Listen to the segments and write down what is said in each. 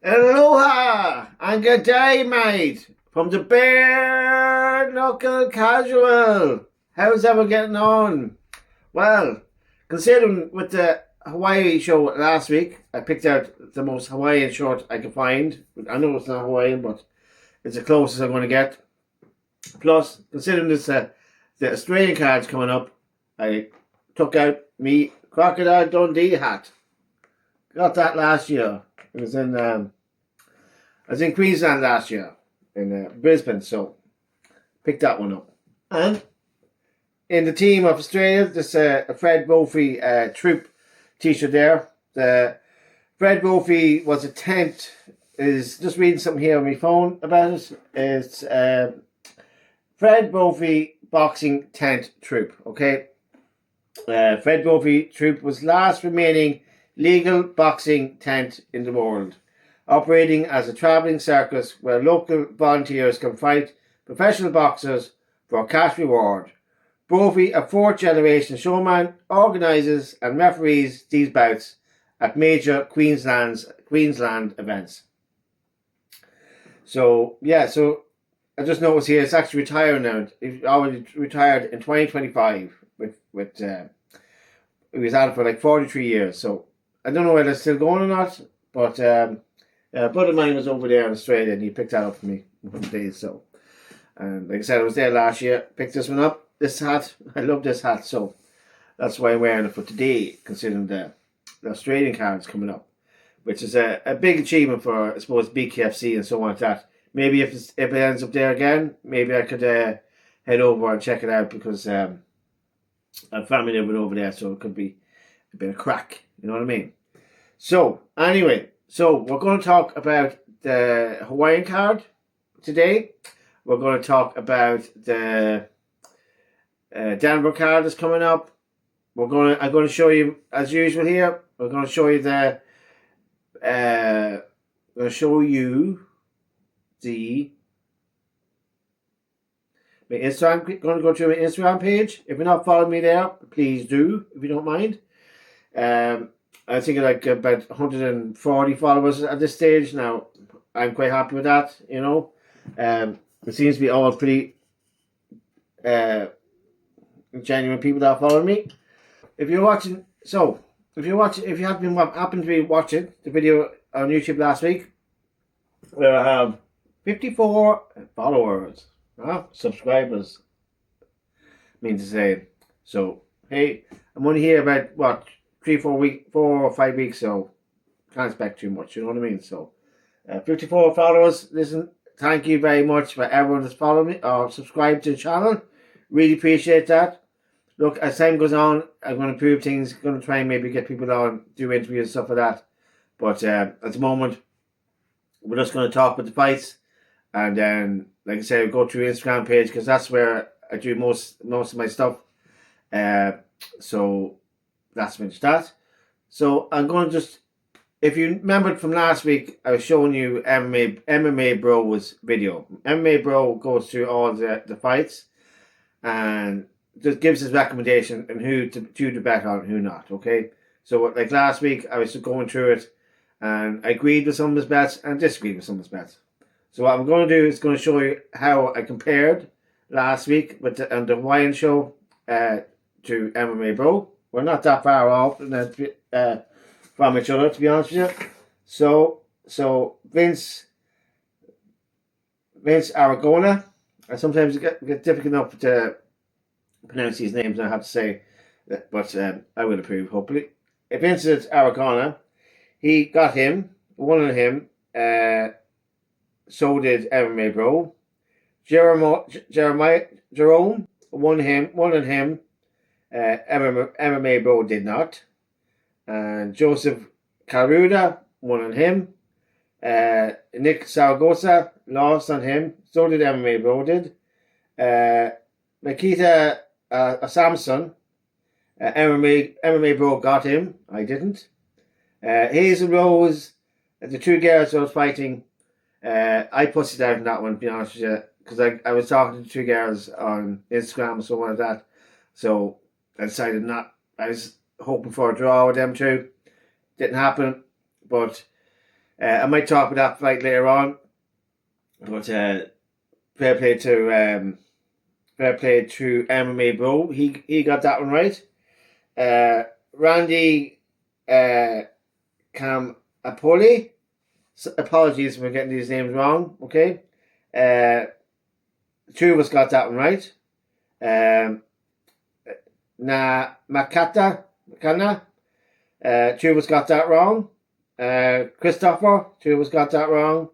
Aloha and good day, mate, from the Bare Knuckle Casual. How's everyone getting on? Well, considering with the Hawaii show last week, I picked out the most Hawaiian shirt I could find. I know it's not Hawaiian, but it's the closest I'm going to get. Plus, considering this the Australian cards coming up, I took out me Crocodile Dundee hat. Got that last year. It was in I was in Queensland last year, in Brisbane, so picked that one up. And in the team of Australia, this a Fred Brophy troop t-shirt there. The Fred Brophy was a tent. Is just reading something here on my phone about it. It's Fred Brophy boxing tent troop. Okay, Fred Brophy troop was last remaining legal boxing tent in the world, operating as a travelling circus where local volunteers can fight professional boxers for a cash reward. Brophy, a fourth-generation showman, organises and referees these bouts at major Queensland events. So, yeah, so I just noticed here, it's actually retired now. He's already retired in 2025 with he was out for like 43 years. So, I don't know whether it's still going or not, but a buddy of mine was over there in Australia and he picked that up for me one day. So, and like I said, I was there last year, picked this one up. This hat, I love this hat, so that's why I'm wearing it for today, considering the Australian cards coming up, which is a big achievement for, I suppose, BKFC and so on like that. Maybe if it ends up there again, maybe I could head over and check it out, because I have family living over there, so it could be a bit of crack, you know what I mean? So, anyway, so we're going to talk about the Hawaiian card today. We're going to talk about the Denver card that's coming up. I'm going to show you, as usual here, we're going to show you the my Instagram. Going to go to my Instagram page. If you're not following me there, please do, if you don't mind. I think like about 140 followers at this stage now. I'm quite happy with that, you know. It seems to be all pretty genuine people that are following me. If you happen to be watching the video on YouTube last week, where I have 54 followers, subscribers, mean to say. So hey, I'm only here about what 4 or 5 weeks, so can't expect too much. You know what I mean? So 54 followers. Listen, thank you very much for everyone that's following me or subscribed to the channel. Really appreciate that. Look, as time goes on, I'm going to improve things. Going to try and maybe get people on, do interviews and stuff like that. But at the moment, we're just going to talk about the fights, and then, like I said, go to Instagram page, because that's where I do most of my stuff. So that's finished that. So I'm going to just, if you remembered from last week, I was showing you MMA Bro's video. MMA Bro goes through all the fights and just gives his recommendation and who to bet on and who not, okay? So like last week, I was just going through it and I agreed with some of his bets and disagreed with some of his bets. So what I'm going to do is going to show you how I compared last week with on the Hawaiian show to MMA Bro. We're not that far off from each other, to be honest with you. So Vince Aragona. I sometimes get difficult enough to pronounce these names, I have to say, but I will approve, hopefully. Vincent Aragona, he got him, won on him. So did MMA Bro. Jerome won on him. MMA Bro did not. And Joseph Caruda won on him. Nick Saragosa lost on him. So did MMA Bro did. Nikita Samson, MMA Bro got him. I didn't. Hazel Rose, the two girls I was fighting, I pussied out on that one, to be honest with you, because I was talking to two girls on Instagram or something like that. So I decided not. I was hoping for a draw with them two. Didn't happen. But I might talk about that fight later on. But fair play to MMA Bro. He got that one right. Randy Apoli. Apologies for getting these names wrong. Okay. Two of us got that one right. Makana. Two of us got that wrong. Christopher. Two of us got that wrong.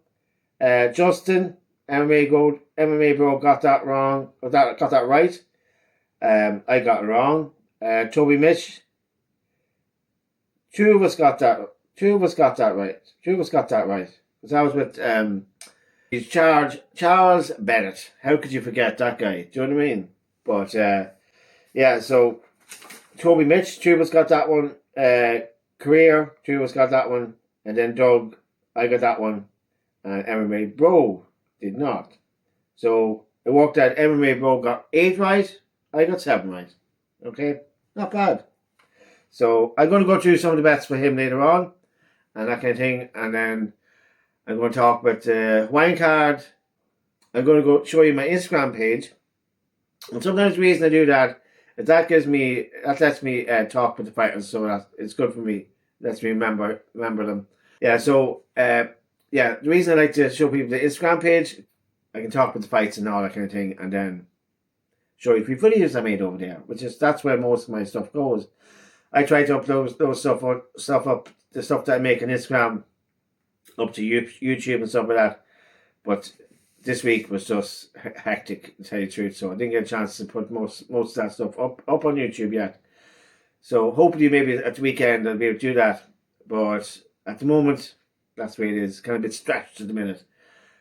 Justin. MMA Bro got that wrong. Got that right. I got it wrong. Toby Mitch. Two of us got that right. Two of us got that right. Because I was with Charles Bennett. How could you forget that guy? Do you know what I mean? But yeah, so Toby Mitch, two of us got that one. Career, two of us got that one. And then Doug, I got that one. And MMA Bro did not. So it worked out MMA Bro got 8 right. I got 7 right. Okay? Not bad. So I'm going to go through some of the bets for him later on. And that kind of thing. And then I'm going to talk about the Hawaiian card. I'm going to go show you my Instagram page. And sometimes the reason I do that is that lets me talk with the fighters. So it's good for me. Lets me remember them. Yeah, so the reason I like to show people the Instagram page, I can talk with the fights and all that kind of thing, and then show you a few videos I made over there, that's where most of my stuff goes. I try to upload those stuff up, the stuff that I make on Instagram, up to YouTube and stuff like that. But this week was just hectic, to tell you the truth. So I didn't get a chance to put most of that stuff up on YouTube yet. So hopefully maybe at the weekend I'll be able to do that. But at the moment, that's the way it is. Kind of a bit stretched at the minute.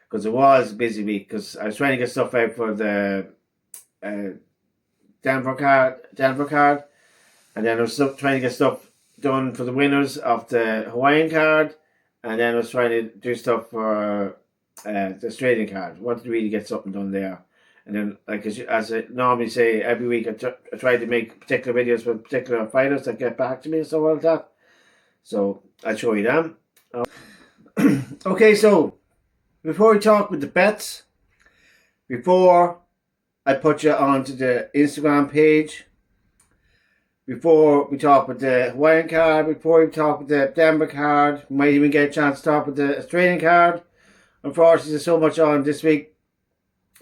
Because it was a busy week. Because I was trying to get stuff out for the Denver card. And then I was trying to get stuff done for the winners of the Hawaiian card. And then I was trying to do stuff for the Australian card. I wanted to really get something done there. And then, like as I normally say, every week I try to make particular videos for particular fighters that get back to me and stuff like that. So I'll show you them. Okay, so before we talk with the bets, before I put you onto the Instagram page, before we talk with the Hawaiian card, before we talk with the Denver card, we might even get a chance to talk with the Australian card. Unfortunately, there's so much on this week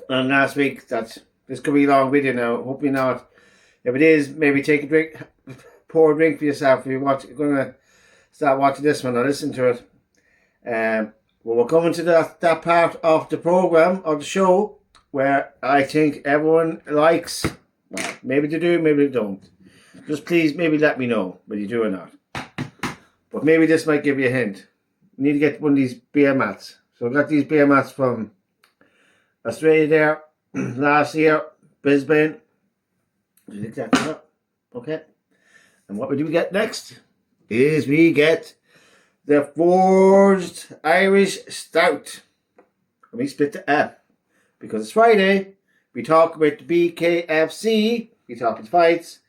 and last week that this could be a long video now. Hopefully not. If it is, maybe take a drink, pour a drink for yourself if you're going to start watching this one or listen to it. Well, we're coming to that part of the program, of the show, where I think everyone likes. Well, maybe they do, maybe they don't. Just please maybe let me know whether you do or not. But maybe this might give you a hint. You need to get one of these beer mats. So I got these beer mats from Australia there last year, Brisbane. Just exactly that. Okay. And what do we get next? Is we get the Forged Irish Stout. And we split the F. Because it's Friday. We talk about the BKFC. We talk about the fights.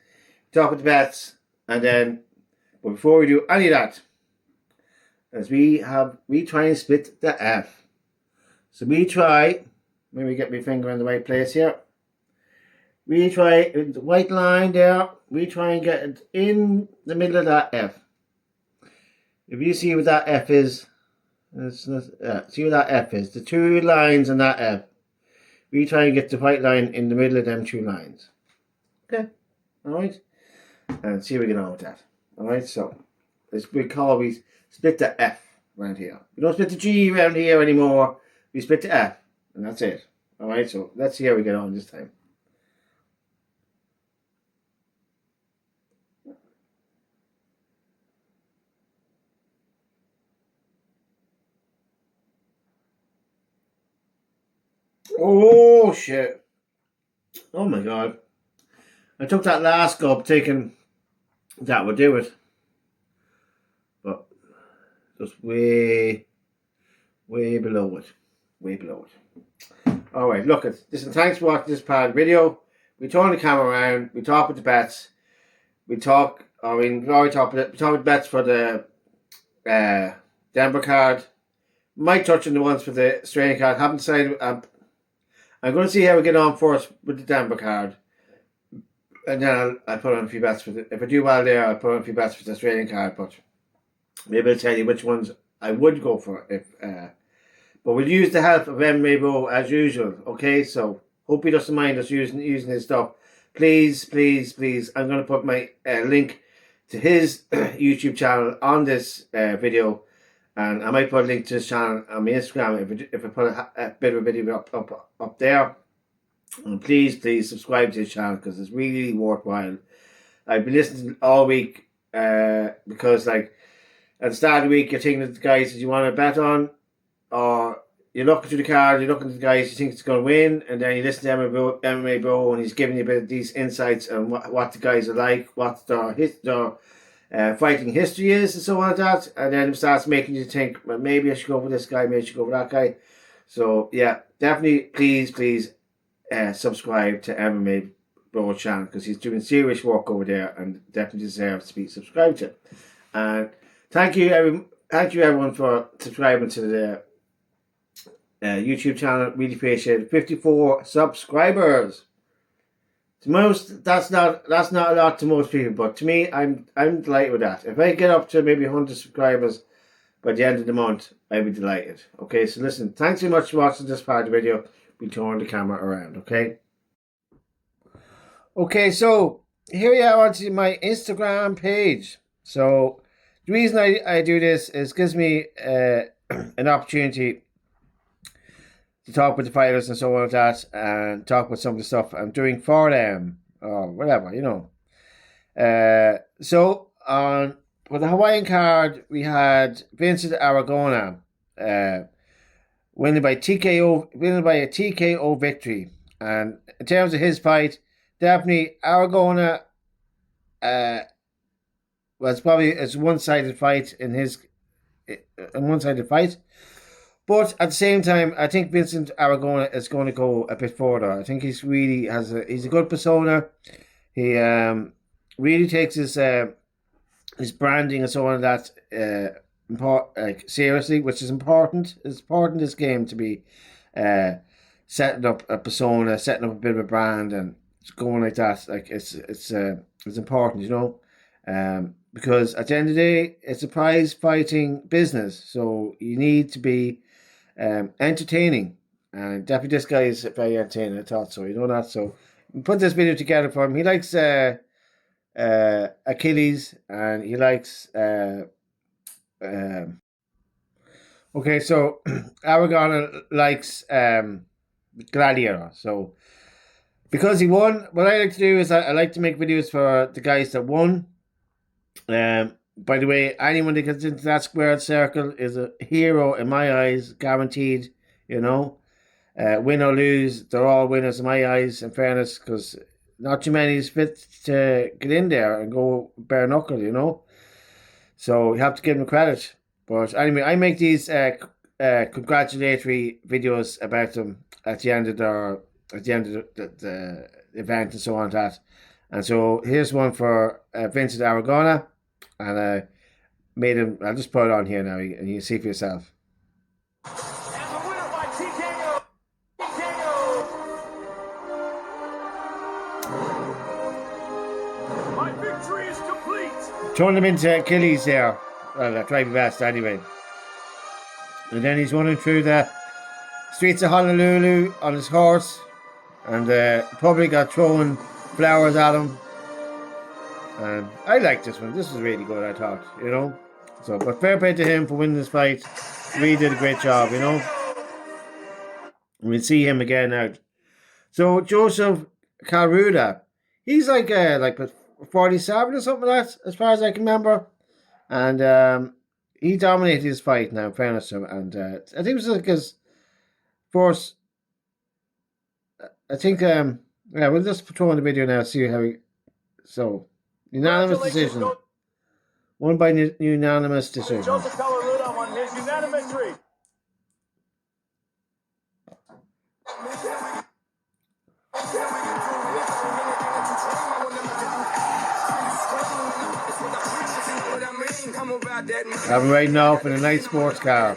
We talk about the bets. And then, but before we do any of that, as we try and split the F. So we try, maybe get my finger in the right place here. We try, the white line there, we try and get it in the middle of that F. If you see what that F is, see what that F is, the two lines on that F. We try and get the white line in the middle of them two lines. Okay, alright? And see if we get on with that. Alright, so we split the F around here. We don't split the G around here anymore. We split the F. And that's it. Alright, so let's see how we get on this time. Oh shit. Oh my god. I took that last gulp thinking that would do it. But just way below it. Way below it. Alright, look at listen, thanks for watching this part of the video. We turn the camera around, we talk with the bets. We talk with bets for the Denver card. Might touch on the ones for the Australian card. Haven't decided. I'm going to see how we get on first with the Denver card. And then I'll put on a few bets for the... If I do well there, I'll put on a few bets for the Australian card. But maybe I'll tell you which ones I would go for. But we'll use the help of MMA Bro as usual. Okay, so hope he doesn't mind us using his stuff. Please, please, please. I'm going to put my link to his YouTube channel on this video. And I might put a link to his channel on my Instagram if I put a bit of a video up there. And please, please subscribe to his channel because it's really worthwhile. I've been listening all week because, like, at the start of the week, you're thinking of the guys that you want to bet on, or you're looking through the card, you're looking at the guys you think it's going to win, and then you listen to MMA Bro, and he's giving you a bit of these insights on what the guys are like, what their fighting history is, and so on like that, and then it starts making you think, well, maybe I should go for this guy, maybe I should go for that guy. So, yeah, definitely, please, please, subscribe to MMA Bro channel because he's doing serious work over there and definitely deserves to be subscribed to. And thank you everyone for subscribing to the YouTube channel. Really appreciate it. 54 subscribers. To most, that's not a lot to most people, but to me, I'm delighted with that. If I get up to maybe 100 subscribers by the end of the month, I'd be delighted. Okay, so listen, thanks very much for watching this part of the video. We'll turn the camera around, okay? Okay, so here you are onto my Instagram page. So the reason I do this is gives me an opportunity to talk with the fighters and so on like that, and talk with some of the stuff I'm doing for them, or whatever, you know. So on with the Hawaiian card, we had Vincent Aragona winning by a TKO victory. And in terms of his fight, definitely Aragona was probably a one-sided fight But at the same time, I think Vincent Aragona is going to go a bit further. I think he's a good persona. He really takes his branding and so on that seriously, which is important. It's important in this game to be setting up a persona, setting up a bit of a brand, and going like that. Like it's important, you know, because at the end of the day, it's a prize fighting business, so you need to be entertaining. And definitely this guy is very entertaining. I thought so, you know that. So put this video together for him. He likes Achilles, and he likes okay, so Aragona likes Gladiator. So because he won, what I like to do is I like to make videos for the guys that won. By the way, anyone that gets into that squared circle is a hero in my eyes, guaranteed, you know. Win or lose, they're all winners in my eyes, in fairness, because not too many is fit to get in there and go bare knuckle, you know. So you have to give them credit. But anyway, I make these congratulatory videos about them at the end of the event and so on that. And so here's one for Vincent Aragona, and I made him. I'll just put it on here now, and you can see for yourself. And the winner by TKO. My victory is complete. Turned him into Achilles there. Well, I tried my best anyway. And then he's running through the streets of Honolulu on his horse, and the public are throwing flowers at him. And I like this one. This is really good, I thought, you know. So, but fair play to him for winning this fight. Really did a great job, you know. We'll see him again now. So Joseph Karuda, he's like 47 or something like that, as far as I can remember. And he dominated his fight now, in fairness to him. And I think it was like his first. I think yeah, we'll just throw in the video now, see how he. So unanimous decision. Won by unanimous decision. Joseph Karuda won his unanimous victory. I'm riding off in a nice sports car.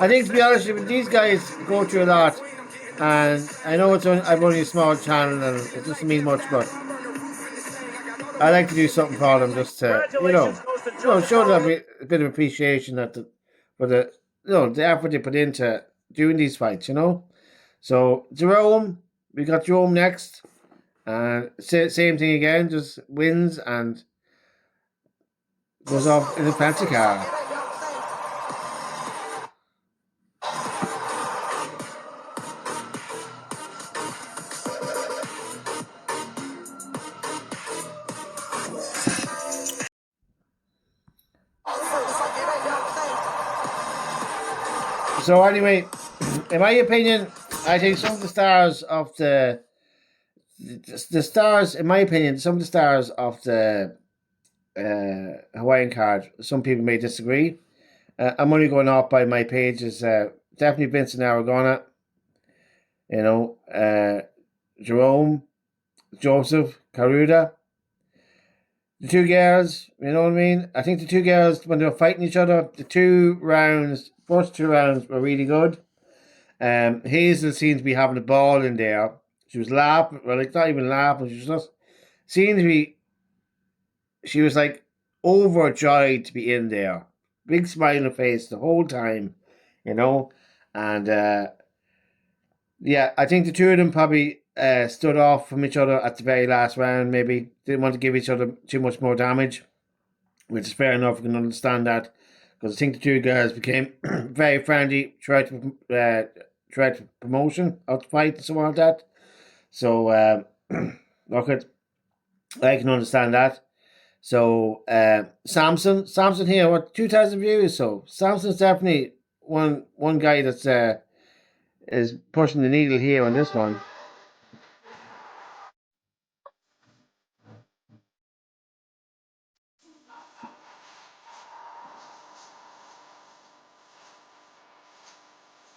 I think, to be honest with you, these guys go through a lot, and I know I've only a small channel and it doesn't mean much, but I like to do something for them just to, show them a bit of appreciation for the, the effort they put into doing these fights, So, Jerome, we got Jerome next, and same thing again, just wins and goes off in a fancy car. So anyway, in my opinion, I think some of the stars of the stars, in my opinion, some of the stars of the Hawaiian card, some people may disagree. I'm only going off by my pages. Definitely Vincent Aragona, Jerome, Joseph, Karuda. The two girls, you know what I mean? I think the two girls, when they were fighting each other, first two rounds were really good. Hazel seemed to be having a ball in there. She was laughing, not even laughing, she was just, she was like overjoyed to be in there. Big smile on her face the whole time, and I think the two of them probably stood off from each other at the very last round, maybe. Didn't want to give each other too much more damage, which is fair enough, we can understand that, because I think the two girls became very friendly, tried to promotion of the fight and something like that. So, okay, I can understand that. So, Samson here, 2,000 views, so Samson's definitely one guy that's is pushing the needle here on this one.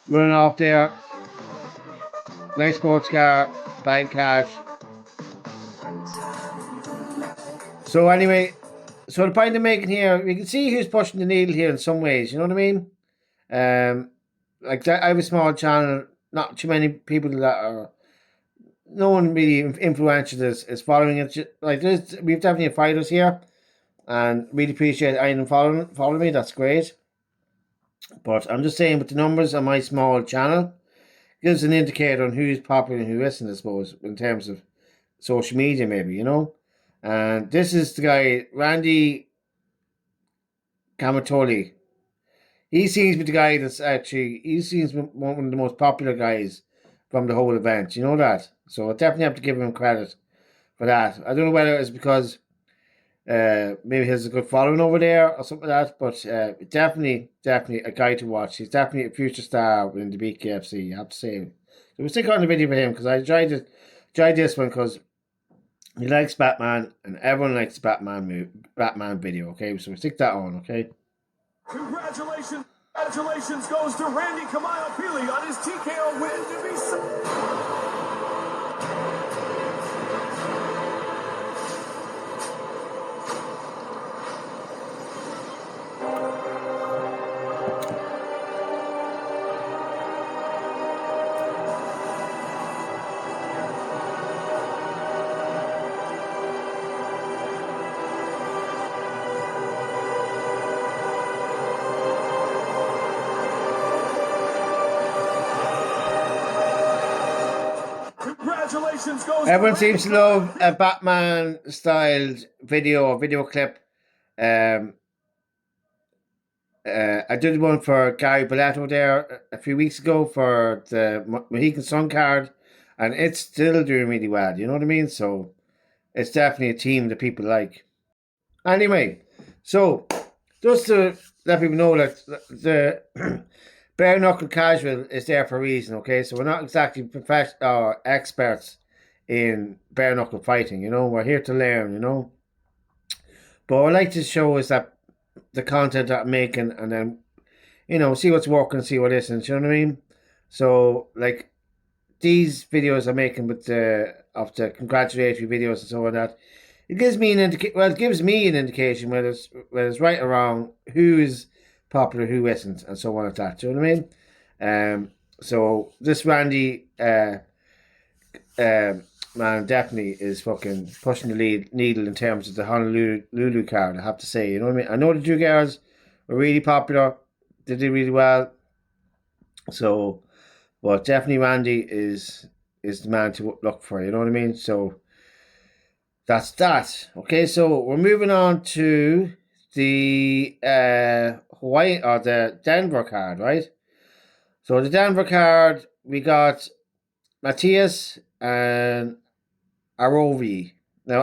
Running off there. Nice sports car, bad cash. So anyway, so the point I'm making here, you can see who's pushing the needle here in some ways, you know what I mean? Like I have a small channel, not too many people that are, no one really influential is following it. Like we've definitely fighters here, and really appreciate anyone following me. That's great. But I'm just saying, with the numbers on my small channel, gives an indicator on who's popular and who isn't, I suppose, in terms of social media, maybe, And this is the guy, Randy Kamatoli. He seems to be the guy he seems to be one of the most popular guys from the whole event. You know that? So I definitely have to give him credit for that. I don't know whether it's because maybe he has a good following over there or something like that, but definitely a guy to watch. He's definitely a future star in the BKFC, I have to say. So we'll stick on the video for him, because I tried this one because he likes Batman and everyone likes the Batman video, okay? So we'll stick that on, okay? Congratulations goes to Randy Kamayapili on his TKO win to be Everyone seems to love a Batman-styled video clip. I did one for Gary Belletto there a few weeks ago for the Mohican Sun card, and it's still doing really well, you know what I mean? So it's definitely a team that people like. Anyway, so just to let people know that the Bare Knuckle Casual is there for a reason, okay? So we're not exactly professional or experts in bare knuckle fighting, we're here to learn, but what I like to show is that the content that I'm making, and then see what's working, see what isn't, you know what I mean? So like these videos I'm making with the congratulatory videos and so on, that it gives me it gives me an indication whether it's right or wrong, who is popular, who isn't, and so on like that, do you know what I mean? So this Randy man definitely is fucking pushing the needle in terms of the Honolulu card, I have to say. You know what I mean? I know the two girls were really popular. They did really well. So, but definitely Randy is the man to look for. You know what I mean? So that's that. Okay, so we're moving on to the Hawaii or the Denver card, right? So the Denver card, we got Matthias and Arovi. Now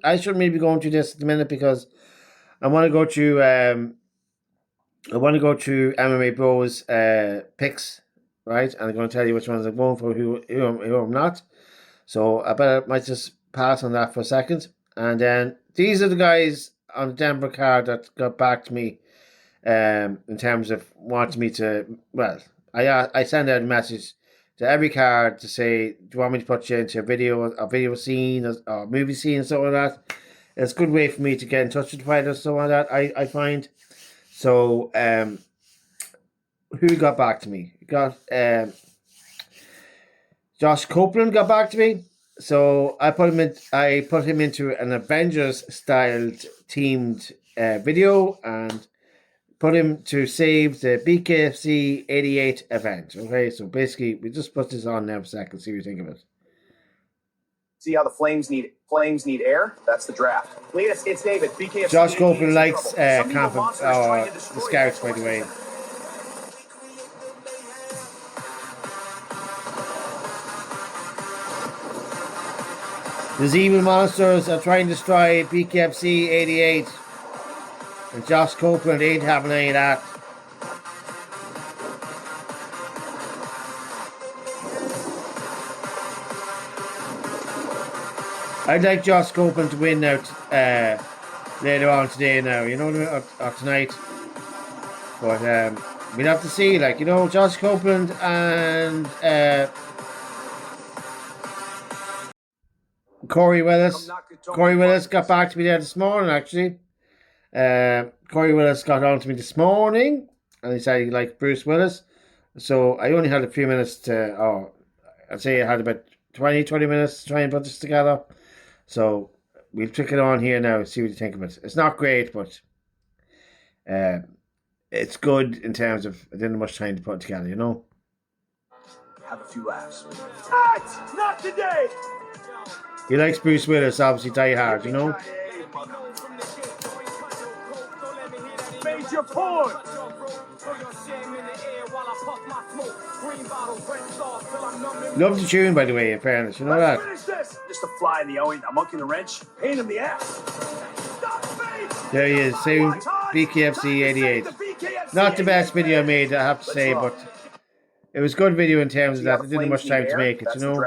I shouldn't maybe go into this at the minute because I want to go to MMA Bros picks, right? And I'm going to tell you which ones I'm going for, who I'm not. So I might just pass on that for a second. And then these are the guys on the Denver card that got back to me in terms of wanting me to, well, I send out a message to every card to say, do you want me to put you into a video scene or movie scene and stuff like that? It's a good way for me to get in touch with the fighters, stuff like that, I find. So, who got back to me? Got Josh Copeland got back to me. So I put him into an Avengers styled teamed video and put him to save the BKFC88 event. Okay, so basically we just put this on now for a second, see what you think of it. See how the Flames need air? That's the draft. Latest, it's David. BKFC. Josh Copeland likes camp the Scouts, by the way. These evil monsters are trying to destroy BKFC 88. And Josh Copeland ain't having any of that. I'd like Josh Copeland to win now later on today now, you know, or tonight. But we'd have to see, like, you know, Josh Copeland and Corey Willis. Corey Willis got back to me there this morning, actually. Corey Willis got on to me this morning and he said he liked Bruce Willis. So I only had a few minutes I'd say I had about 20 minutes to try and put this together. So we'll check it on here now and see what you think of it. It's not great, but it's good in terms of I didn't have much time to put it together, you know? Have a few laughs. Not today! He likes Bruce Willis, obviously die hard, you know? Major point! Love the tune, by the way, in fairness, you know that? Just a fly in the oint, a monkey in the wrench, pain in the ass. There he is, same BKFC 88. Not the best video I made, I have to say, but it was a good video in terms of that. I didn't have much time to make it, you know?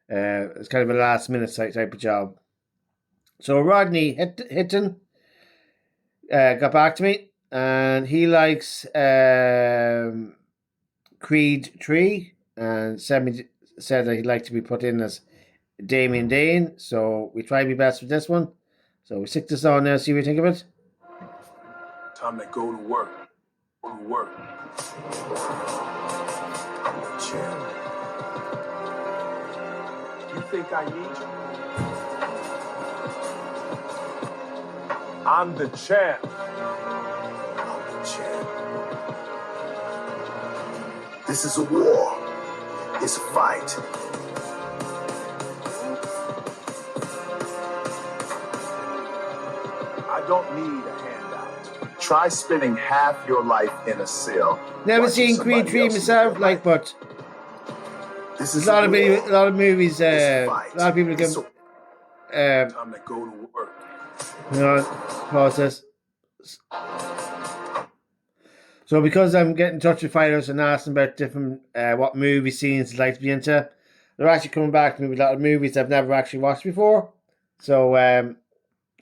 It's kind of a last minute type of job. So Rodney Hitton got back to me, and he likes Creed 3, and said that he'd like to be put in as Damien Dane. So we tried my best with this one. So we stick this on now, see what you think of it. Time to go to work. Go to work. Champ. You think I need you? I'm the champ. I'm the champ. This is a war. It's a fight. I don't need a handout. Try spending half your life in a cell. Never seen Creed 3 myself, like, but this there's is a lot of movies, a lot of people can Time to go to work. you know, process. So because I'm getting in touch with fighters and asking about different what movie scenes they'd like to be into, they're actually coming back to me with a lot of movies I've never actually watched before. So I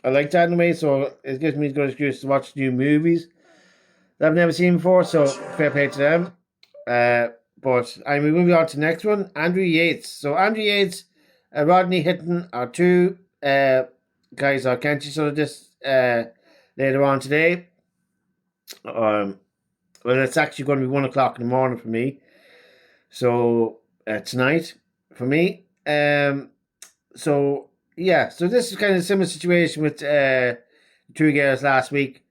like that in a way, so it gives me a good excuse to watch new movies that I've never seen before, so fair play to them. But anyway, moving on to the next one, Andrew Yates. So Andrew Yates, Rodney Hitton are two guys I'll catch each other this later on today. well, it's actually going to be 1 o'clock in the morning for me. So tonight for me. So yeah, so this is kind of a similar situation with 2 girls last week.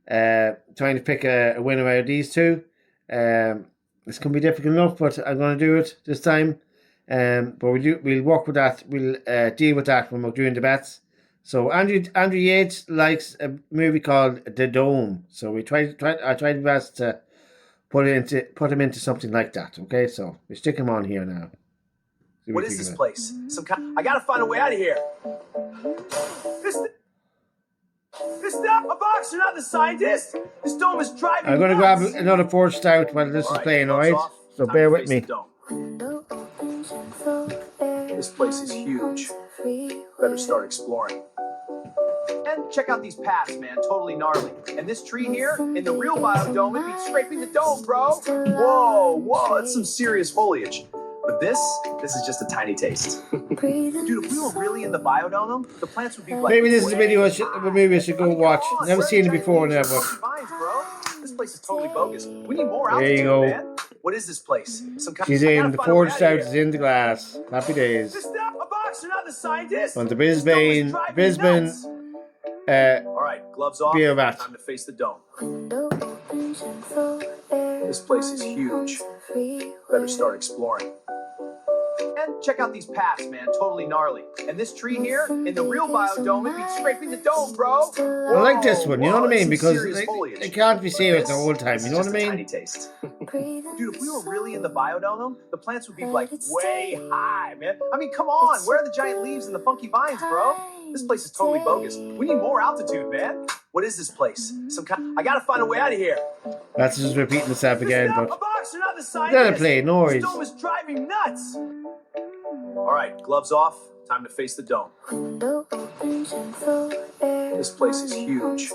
Trying to pick a winner out of these two. It's going to be difficult enough, but I'm going to do it this time. But we'll work with that. We'll deal with that when we're doing the bets. So Andrew Yates likes a movie called The Dome. So I tried my best to put him into something like that. Okay, so we stick him on here now. What is this place? I gotta find a way out of here. This not a boxer, not the scientist. This dome is driving. I'm gonna grab another 4 stout while this is playing. All right, so bear with me. This place is huge. Better start exploring. And check out these paths, man. Totally gnarly. And this tree here, in the real biodome, it'd be scraping the dome, bro. Whoa, that's some serious foliage. But this is just a tiny taste. Dude, if we were really in the biodome, the plants would be like... Maybe this is a video I should go watch. Never seen it before now, but... Vines, bro. This place is totally bogus. We need more there you go. Man. What is this place? She's in. The 4 stout is in the glass. Happy days. This not a boxer, not the scientist. On the Brisbane. All right, gloves off. Beer vat. Time to face the dome. This place is huge. Better start exploring. And check out these paths, man. Totally gnarly. And this tree here, in the real biodome, it'd be scraping the dome, bro. I like this one, you know what I mean? Because it can't be serious the whole time, you know what I mean? Tiny taste. Dude, if we were really in the biodome, the plants would be like way high, man. I mean, come on. Where are the giant leaves and the funky vines, bro? This place is totally bogus. We need more altitude, man. What is this place? I gotta find a way out of here. That's just repeating itself again, but... A boxer, not the scientist. Gotta play, no worries. This dome is driving nuts. All right, gloves off. Time to face the dome. This place is huge.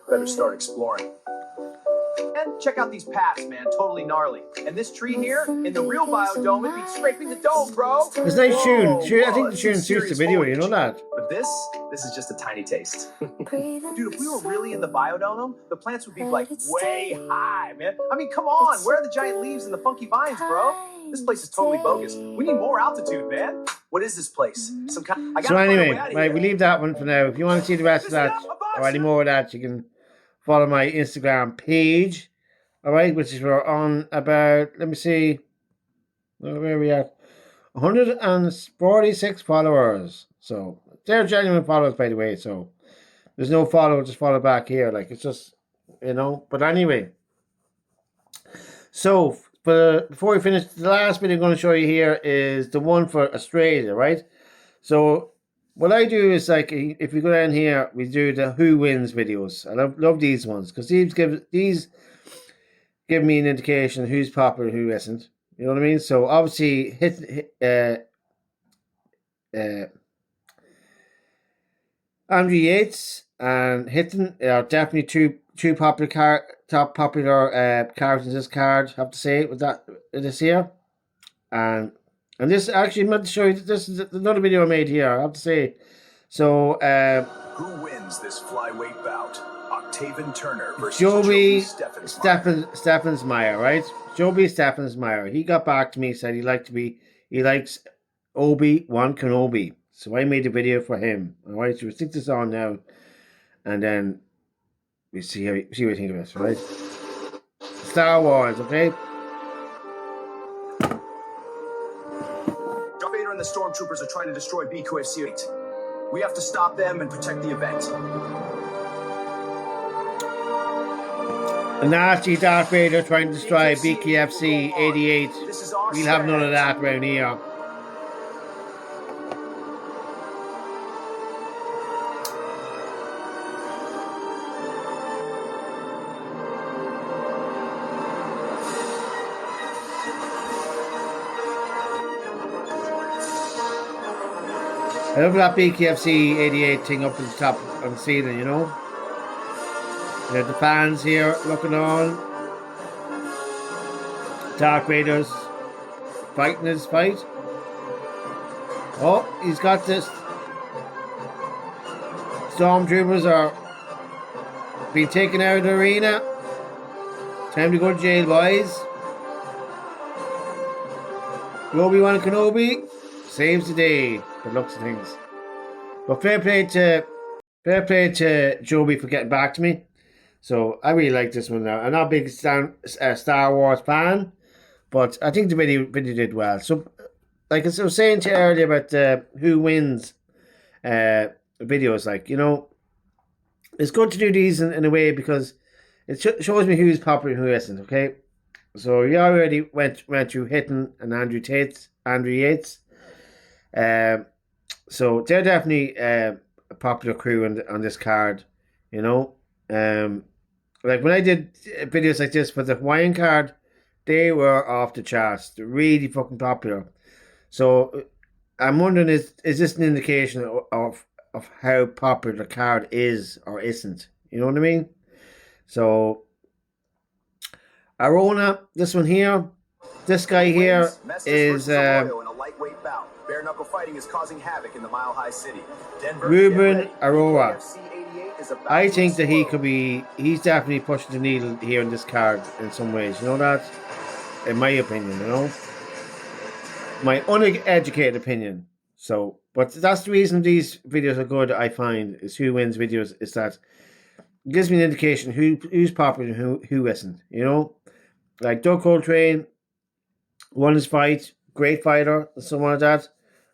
Better start exploring. And check out these paths, man. Totally gnarly. And this tree here, in the real biodome, it'd be scraping the dome, bro. It's a nice tune. I think the tune suits the video, you know that? But this is just a tiny taste. Dude, if we were really in the biodome, the plants would be like way high, man. I mean, come on. Where are the giant leaves and the funky vines, bro? This place is totally bogus. We need more altitude, man. What is this place? So anyway, right, we leave that one for now. If you want to see the rest of that or any more of that, you can follow my Instagram page. All right, which is we're on about, let me see, where are we at? 146 followers. So they're genuine followers, by the way. So there's no follow, just follow back here. Like, it's just, you know. But anyway, so before we finish, the last video I'm going to show you here is the one for Australia, right? So what I do is, like, if we go down here, we do the who wins videos. I love these ones because these give me an indication who's popular and who isn't. You know what I mean? So obviously, Andrew Yates and Hitton are definitely two popular top popular cards in this card. I have to say with this here, and this actually meant to show you. This is another video I made here. I have to say. So who wins this flyweight bout? Octavian Turner versus Joby Steffensmeyer. Steffensmeyer, right? Joby Steffensmeyer. He got back to me, said he likes Obi-Wan Kenobi. So I made a video for him. Alright, so we'll stick this on now. And then we see what you think of this, right? Star Wars, okay? Darth Vader and the Stormtroopers are trying to destroy BKFC88. We have to stop them and protect the event. A nasty Darth Vader trying to destroy BKFC88. We'll have none of that around here. I love that BKFC88 thing up at the top of the ceiling, you know? You have the fans here looking on. Darth Vader's fighting his fight. Oh, he's got this. Stormtroopers are being taken out of the arena. Time to go to jail, boys. Obi-Wan Kenobi saves the day, but looks of things. But fair play to Joby for getting back to me. So I really like this one now. I'm not a big Star Wars fan, but I think the video did well. So, like I was saying to you earlier about who wins videos, like, you know, it's good to do these in a way because it shows me who's popular and who isn't. Okay, so you already went through Hitton and Andrew Yates. So they're definitely a popular crew on this card, you know. Like when I did videos like this for the Hawaiian card, they were off the charts. They're really fucking popular. So I'm wondering, is this an indication of how popular the card is or isn't? You know what I mean? So Arona, this one here, this guy here is Bare knuckle fighting is causing havoc in the Mile High City. Denver, Ruben Aurora. BKFC88 is I think that he's definitely pushing the needle here in this card in some ways. You know that? In my opinion, you know? My uneducated opinion. So, but that's the reason these videos are good, I find, is who wins videos, is that it gives me an indication who's popular and who isn't, you know? Like Doug Coltrane won his fight, great fighter, and someone like that.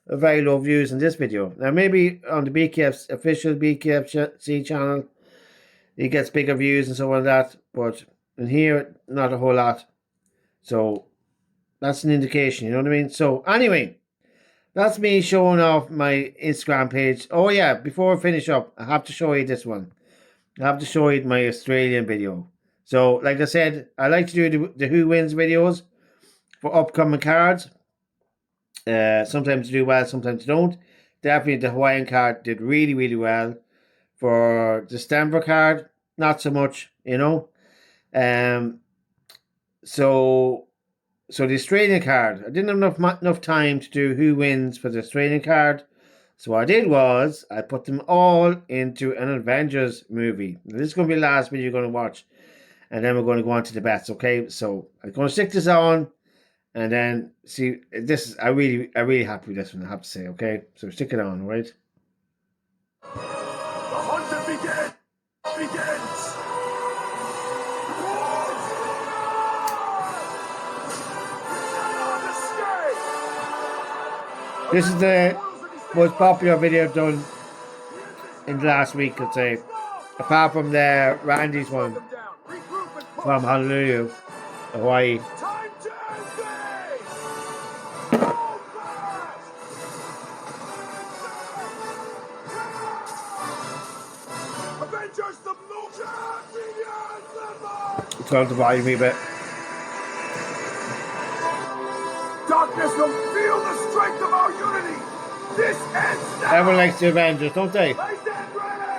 Very low views in this video. Now maybe on the BKF's official BKFC channel, he gets bigger views and so on like that, but in here, not a whole lot. So that's an indication, you know what I mean? So anyway, that's me showing off my Instagram page. Oh yeah, before I finish up, I have to show you this one. I have to show you my Australian video. So like I said, I like to do the who wins videos for upcoming cards. Sometimes you do well, sometimes you don't. Definitely the Hawaiian card did really, really well. For the Denver card, not so much, you know. So the Australian card, I didn't have enough time to do who wins for the Australian card. So what I did was, I put them all into an Avengers movie. Now, this is going to be the last video you're going to watch. And then we're going to go on to the bets, okay? So I'm going to stick this on. And then, see, this is, I'm really happy with this one, I have to say, okay? So stick it on, all right? The hunt begins. This is the most popular video I've done in the last week, I'd say. Apart from the Randy's one from Honolulu, Hawaii. Turn the volume a bit. Darkness will feel the strength of our unity. This ends now. Everyone likes the Avengers, don't they? I stand ready.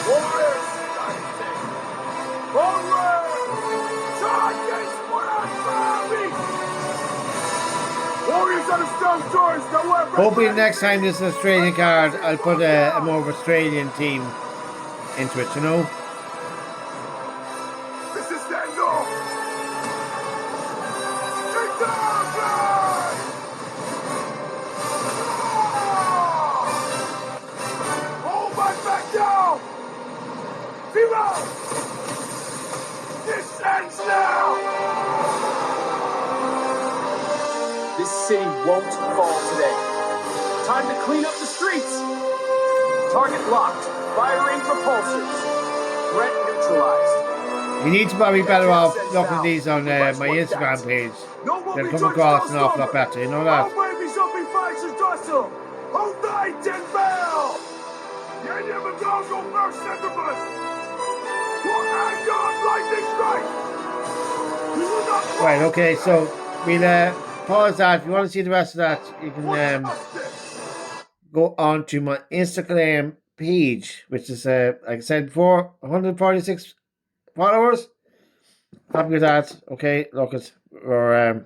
Warriors, Warriors on the stone doors. Hopefully next time this is an Australian card, I'll put a more of Australian team into it, you know? This is Daniel. Take down, guys! Hold my back down! Zero! This ends now! This city won't fall today. Time to clean up the streets. Target locked. Firing propulsors. Threat neutralized. You need to probably be better off looking at these on my Instagram page. They'll come across an awful lot better, you know that? Right, okay, so we'll pause that. If you want to see the rest of that, you can go on to my Instagram page, which is, like I said before, 146 followers. Happy with that. Okay, look, we're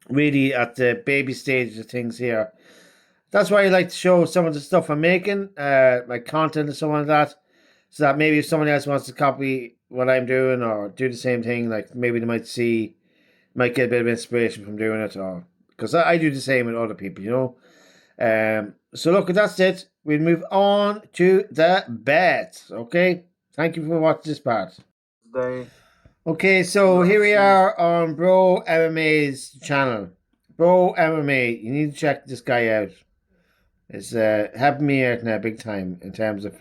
really at the baby stage of things here. That's why I like to show some of the stuff I'm making, my content and so on like that, so that maybe if someone else wants to copy what I'm doing or do the same thing, like maybe they might get a bit of inspiration from doing it, or because I do the same with other people, you know. So look, that's it. We'll move on to the bets. Okay, thank you for watching this part. Okay, so here we are on Bro MMA's channel. Bro MMA, you need to check this guy out. It's helping me out now big time in terms of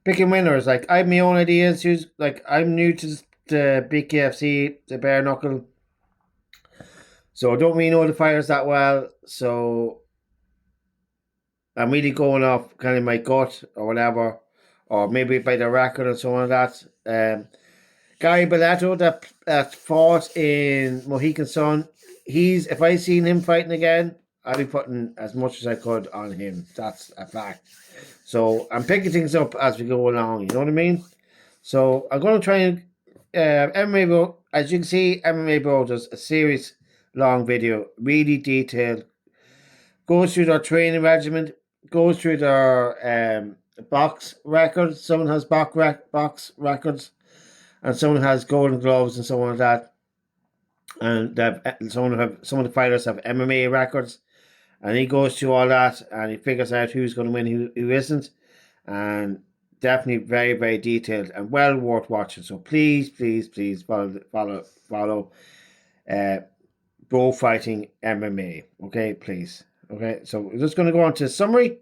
picking winners. Like I have my own ideas. Like I'm new to the BKFC, the Bare Knuckle, so I don't really know the fighters that well. So I'm really going off kind of my gut or whatever, or maybe by the record and so on like that. Guy Belletto that fought in Mohican Sun, if I seen him fighting again, I'd be putting as much as I could on him. That's a fact. So I'm picking things up as we go along, you know what I mean? So I'm going to try and MMA Bro, as you can see, MMA Bro does a series long video, really detailed, goes through their training regimen, goes through their box records. Someone has box records, and someone has golden gloves and so on like that. And some of the fighters have MMA records, and he goes through all that and he figures out who's going to win, who isn't, and definitely very, very detailed and well worth watching. So please follow Bro Fighting MMA. Okay, please. Okay, so we're just going to go on to summary.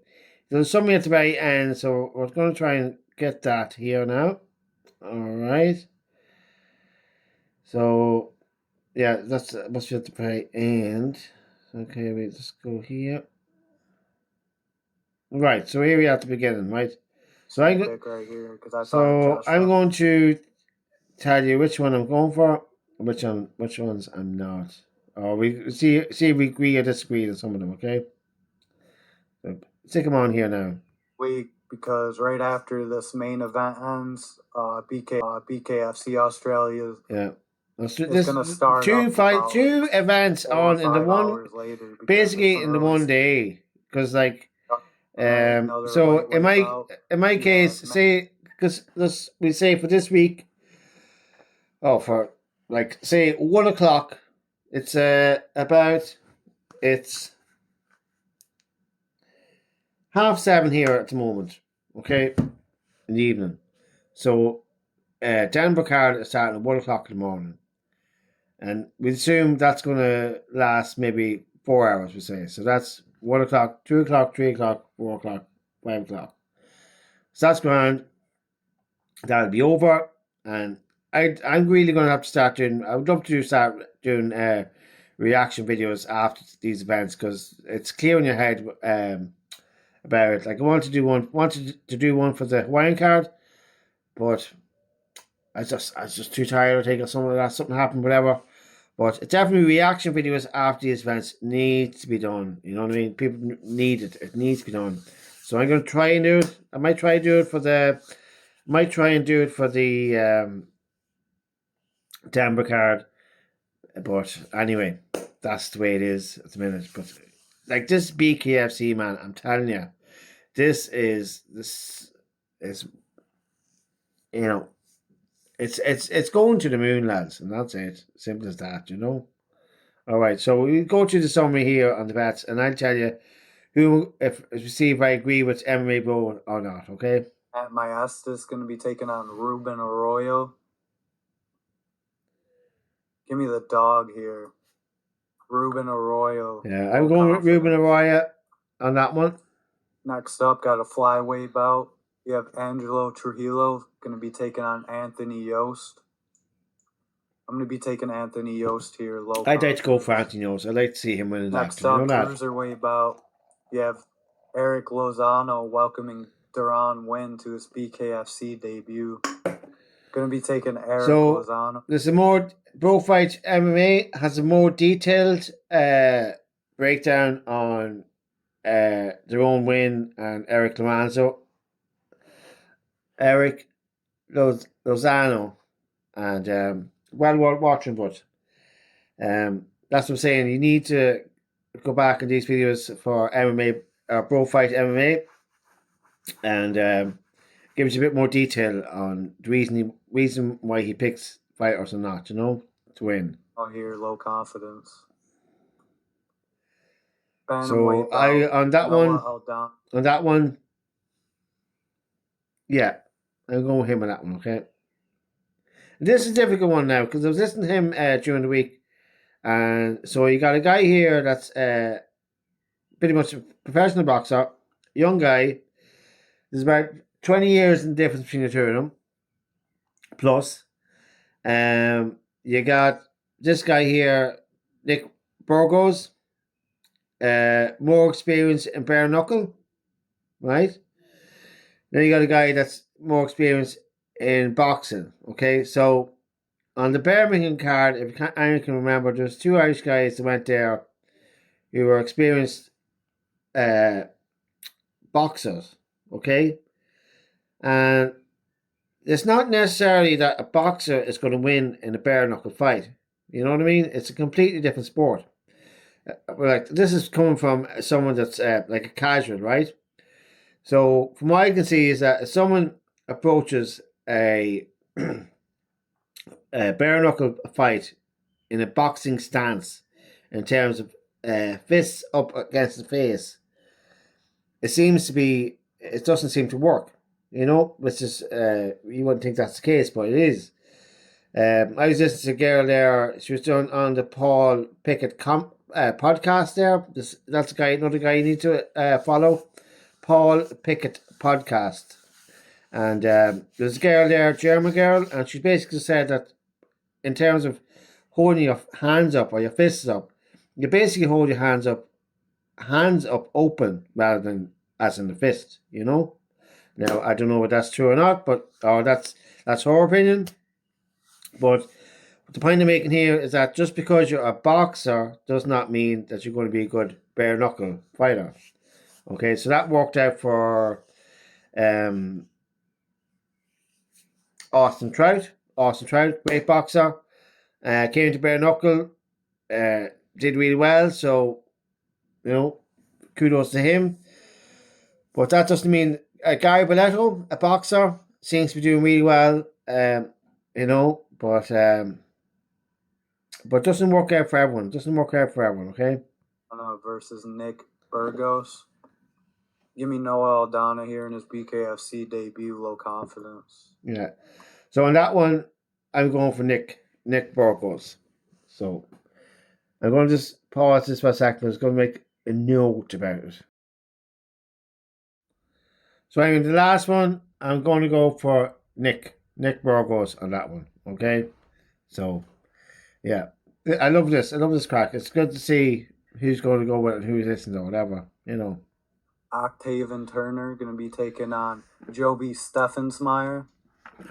There's a summary at the very end, so we're going to try and get that here now. All right. So yeah, that's must be at the very end. Okay, we just go here. Right, so here we are at the beginning, right? So I'm going to tell you which one I'm going for, which ones I'm not. Or we see if we agree or disagree on some of them, okay? So stick them on here now. Because right after this main event ends, BKFCAustralia. Yeah. It's going to start two events on in the one, basically in the one day, because like, so in my case, say because we say for this week, for like say 1 o'clock, it's it's 7:30 here at the moment, okay, in the evening. So Denver card is starting at 1 o'clock in the morning. And we assume that's going to last maybe 4 hours, we say. So that's 1 o'clock, 2 o'clock, 3 o'clock, 4 o'clock, 5 o'clock. So that's grand. That'll be over. And I'm really going to have to start doing, I would love to start doing reaction videos after these events, because it's clear in your head about it. Like I wanted to do one for the Hawaiian card, but I was just too tired of taking something like that. Something happened, whatever. But it's definitely reaction videos after these events need to be done. You know what I mean? People need it. It needs to be done. So I'm going to try and do it. I might try and do it for the Denver card. But anyway, that's the way it is at the minute. But like this BKFC, man, I'm telling you, this is you know, it's going to the moon, lads, and that's it. Simple as that, you know. All right, so we go to the summary here on the bets, and I'll tell you who, if we see if I agree with MMA Bro or not. Okay. At my is going to be taking on Ruben Arroyo. Give me the dog here, Ruben Arroyo. Yeah, I'm going with Ruben Arroyo on that one. Next up, got a flyweight bout. You have Angelo Trujillo going to be taking on Anthony Yost. I'm going to be taking Anthony Yost here. I'd like to go for Anthony Yost. I'd like to see him winning that. Next up, cruiserweight bout. You have Eric Lozano welcoming Duran Wynn to his BKFC debut. Going to be taking Eric Lozano. There's a more Bro Fight MMA has a more detailed breakdown on Duran Wynn and Eric Lozano. Eric Lozano, and well worth watching, but that's what I'm saying. You need to go back in these videos for MMA, Bro Fight MMA, and gives you a bit more detail on the reason why he picks fighters or not, you know, to win. Oh, here, low confidence. So on that one, yeah, I'll go with him on that one, okay? This is a difficult one now because I was listening to him during the week, and so you got a guy here that's pretty much a professional boxer, young guy. There's about 20 years in the difference between the two of them. Plus, you got this guy here, Nick Burgos, more experience in bare knuckle, right? Then you got a guy that's more experienced in boxing. Okay, so on the Birmingham card, if anyone can remember, there's two Irish guys that went there who were experienced boxers. Okay, and it's not necessarily that a boxer is going to win in a bare knuckle fight. You know what I mean? It's a completely different sport. Like, this is coming from someone that's like a casual, right? So from what I can see is that if someone approaches a bare knuckle fight in a boxing stance in terms of fists up against the face, it doesn't seem to work, you know, which is, you wouldn't think that's the case, but it is. I was listening to a girl there, she was doing on the Paul Pickett podcast there. That's another guy you need to follow, Paul Pickett podcast. And there's a girl there, German girl, and she basically said that in terms of holding your hands up or your fists up, you basically hold your hands up open rather than as in the fist, you know. Now I don't know if that's true or not, but that's her opinion. But the point I'm making here is that just because you're a boxer does not mean that you're going to be a good bare knuckle fighter. Okay, so that worked out for Austin Trout. Great boxer. Came to bare knuckle, did really well. So, you know, kudos to him. But that doesn't mean Gary Belletto, a boxer, seems to be doing really well. You know, but doesn't work out for everyone. Okay. Versus Nick Burgos. Give me Noah Aldana here in his BKFC debut, low confidence. Yeah. So on that one, I'm going for Nick Burgos. So I'm going to just pause this for a second. I was going to make a note about it. So I mean, the last one, I'm going to go for Nick Burgos on that one. Okay. So yeah, I love this crack. It's good to see who's going to go with it and who's listening or whatever, you know. Octavian Turner going to be taking on Joby Steffensmeyer. I'm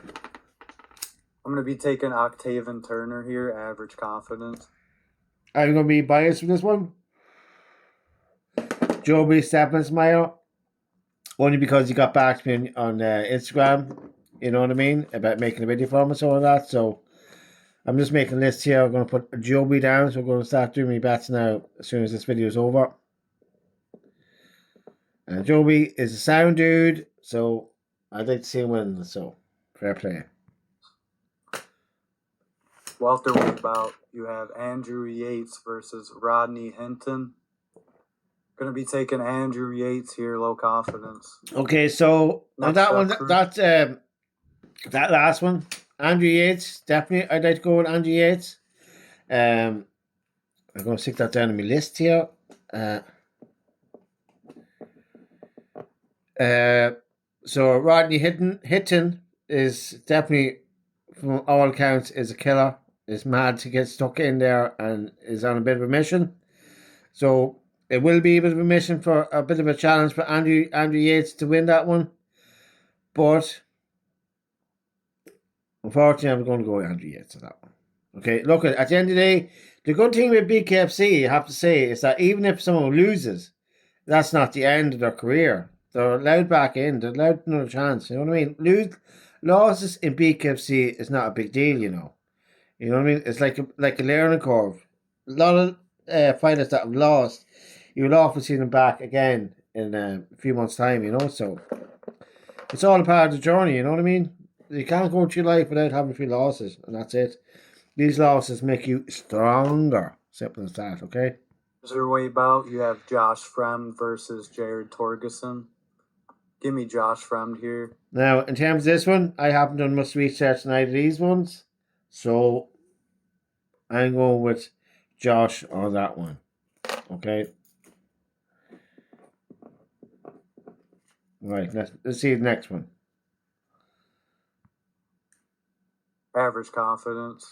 going to be taking Octavian Turner here, average confidence. I'm going to be biased with this one. Joby Steffensmeyer, only because he got back to me on Instagram, you know what I mean, about making a video for him and so on that. So I'm just making a list here. I'm going to put Joby down, so I'm going to start doing my bets now as soon as this video is over. And Joby is a sound dude, so I'd like to see him win, so fair play. Welterweight bout, you have Andrew Yates versus Rodney Hinton. Going to be taking Andrew Yates here, low confidence. Okay, so on that one, that last one, Andrew Yates, definitely I'd like to go with Andrew Yates. I'm going to stick that down on my list here. So Rodney Hinton is definitely, from all accounts, is a killer. Is mad to get stuck in there and is on a bit of a mission. So it will be a bit of a mission for a bit of a challenge for Andrew Yates to win that one. But unfortunately, I'm going to go with Andrew Yates on that one. Okay, look, at the end of the day, the good thing with BKFC, you have to say, is that even if someone loses, that's not the end of their career. They're allowed back in. They're allowed another chance. You know what I mean? Losses in BKFC is not a big deal, you know. You know what I mean? It's like a learning curve. A lot of fighters that have lost you'll often see them back again in a few months' time, you know. So it's all a part of the journey, you know what I mean? You can't go through life without having a few losses, and that's it. These losses make you stronger. Simple as that, okay? Cruiserweight bout, you have Josh Fremd versus Jared Torgerson. Give me Josh Fremd here. Now, in terms of this one, I haven't done much research on either of these ones, so I'm going with Josh on that one, okay? Right, let's see the next one. Average confidence.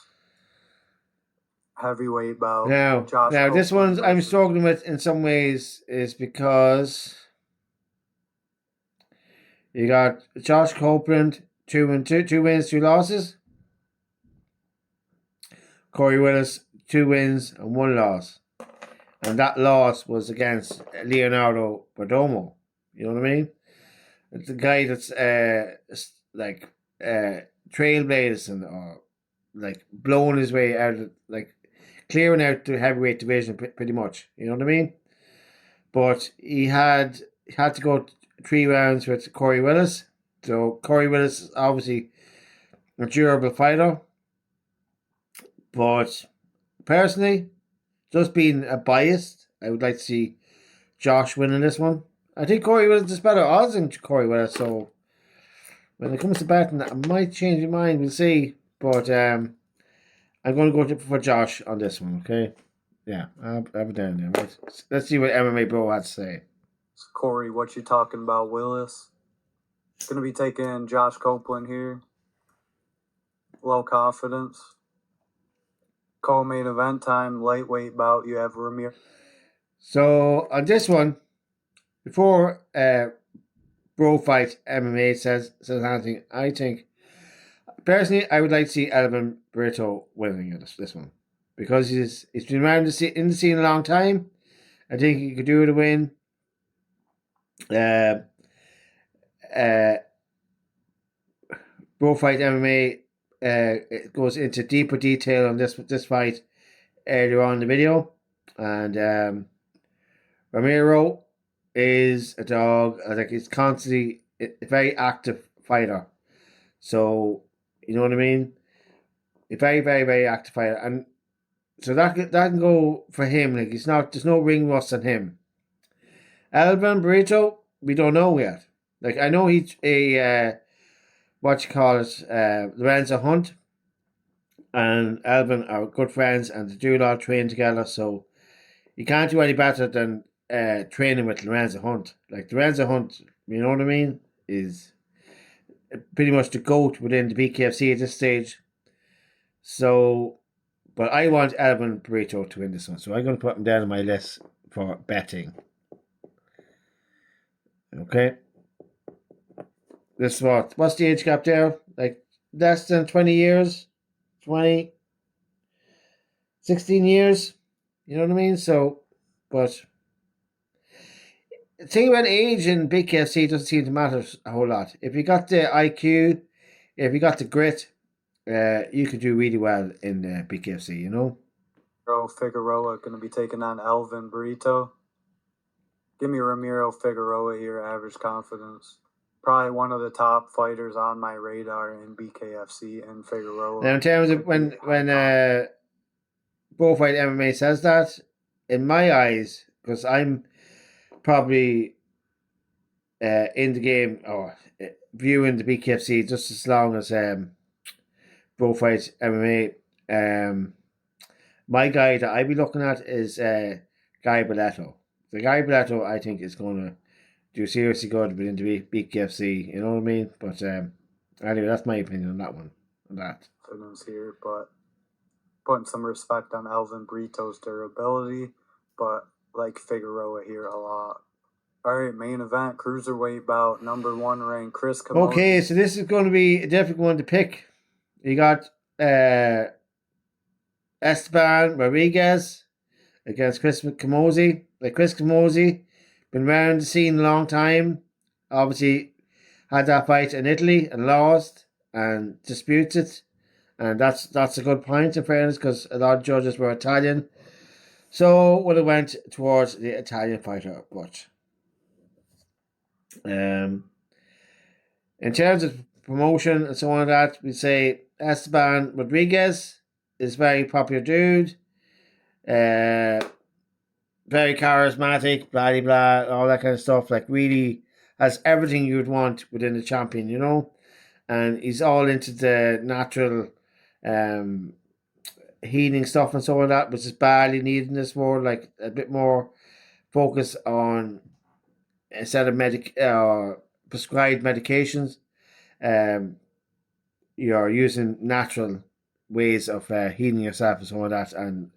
Heavyweight bout. Now this one's I'm struggling with in some ways is because you got Josh Copeland, 2 wins, 2 losses. Corey Willis, 2 wins and 1 loss. And that loss was against Leonardo Perdomo. You know what I mean? It's a guy that's trailblazing or like blowing his way out of, like clearing out the heavyweight division pretty much. You know what I mean? But he had to go 3 rounds with Corey Willis. So Corey Willis is obviously a durable fighter. But personally, just being a biased, I would like to see Josh winning this one. I think Corey Willis is better odds than Corey Willis, so when it comes to betting, I might change my mind. We'll see. But I'm going to go for Josh on this one, okay? Yeah, I'll have it down there. Right? Let's see what MMA Bro has to say. So Corey, what you talking about, Willis? Going to be taking Josh Copeland here. Low confidence. Co-main event time, lightweight bout. You have Ramirez. So on this one, before Bro Fight MMA says anything, I think personally I would like to see Elvin Brito winning this one because he's been around in the scene a long time. I think he could do it a win. Bro Fight MMA it goes into deeper detail on this fight earlier on in the video, and Ramiro is a dog. I think he's constantly a very active fighter. So you know what I mean. A very, very, very active fighter, and so that can go for him. Like there's no ring rust on him. Elvin Brito, we don't know yet. Like I know he's a Lorenzo Hunt and Elvin are good friends and they do a lot of training together, so you can't do any better than training with Lorenzo Hunt. Like Lorenzo Hunt, you know what I mean, is pretty much the GOAT within the BKFC at this stage. So, but I want Elvin Brito to win this one, so I'm going to put him down on my list for betting. Okay. This what's the age gap there? Like less than 20 years? 16 years? You know what I mean? So, but the thing about age in BKFC doesn't seem to matter a whole lot. If you got the IQ, if you got the grit, you could do really well in BKFC, you know? Figueroa going to be taking on Elvin Brito. Give me Ramiro Figueroa here, average confidence. Probably one of the top fighters on my radar in BKFC and Figueroa. Now, in terms of when Bro Fight MMA says that, in my eyes, because I'm probably in the game or viewing the BKFC just as long as Bro Fight MMA, my guy that I'd be looking at is Guy Belletto. The Guy Belletto, I think, is going to do seriously good within the BKFC, you know what I mean? But anyway, that's my opinion on that one. On that. Here, but putting some respect on Elvin Brito's durability, but like Figueroa here a lot. All right, main event, cruiserweight bout, number 1 ranked Chris Camozzi. Okay, so this is going to be a difficult one to pick. You got Esteban Rodriguez against Chris Camozzi. Like Chris Camozzi, been around the scene a long time. Obviously, had that fight in Italy and lost and disputes it. And that's a good point in fairness because a lot of judges were Italian. So would have went towards the Italian fighter, but in terms of promotion and so on that, we'd say Esteban Rodriguez is very popular dude. Very charismatic, blah blah blah, all that kind of stuff. Like really has everything you'd want within the champion, you know. And he's all into the natural healing stuff and so on that, which is badly needed in this world. Like a bit more focus on instead of prescribed medications, you're using natural ways of healing yourself and so on that. And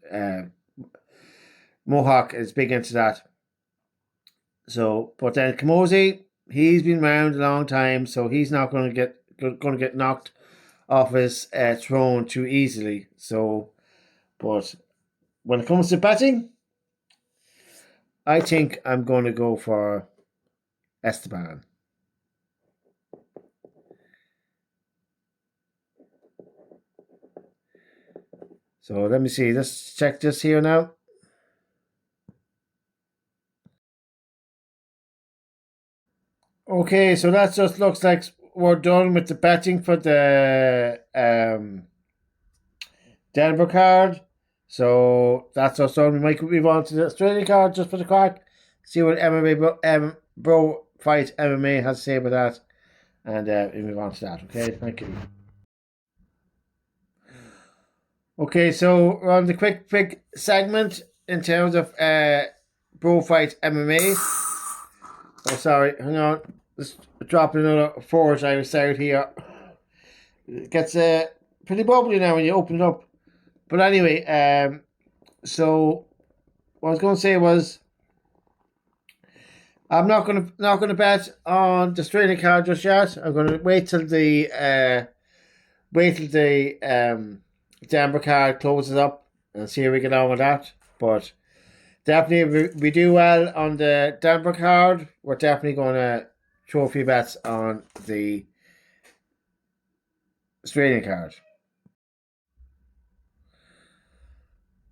Mohawk is big into that. So, but then Kamosi, he's been around a long time, so he's not going to get knocked off his throne too easily. So, but when it comes to betting, I think I'm going to go for Esteban. So let me see. Let's check this here now. Okay, so that just looks like we're done with the betting for the Denver card. So that's us done. We might move on to the Australian card just for the crack. See what Bro Fight MMA has to say about that. And we move on to that. Okay, thank you. Okay, so we're on the quick segment in terms of Bro Fight MMA. Oh, sorry, hang on. Let's drop another forge I was out here. It gets pretty bubbly now when you open it up. But anyway, so what I was going to say was I'm not gonna bet on the Australian card just yet. I'm gonna wait till the Denver card closes up and see how we get on with that. But definitely, if we do well on the Denver card, we're definitely going to throw a few bets on the Australian card.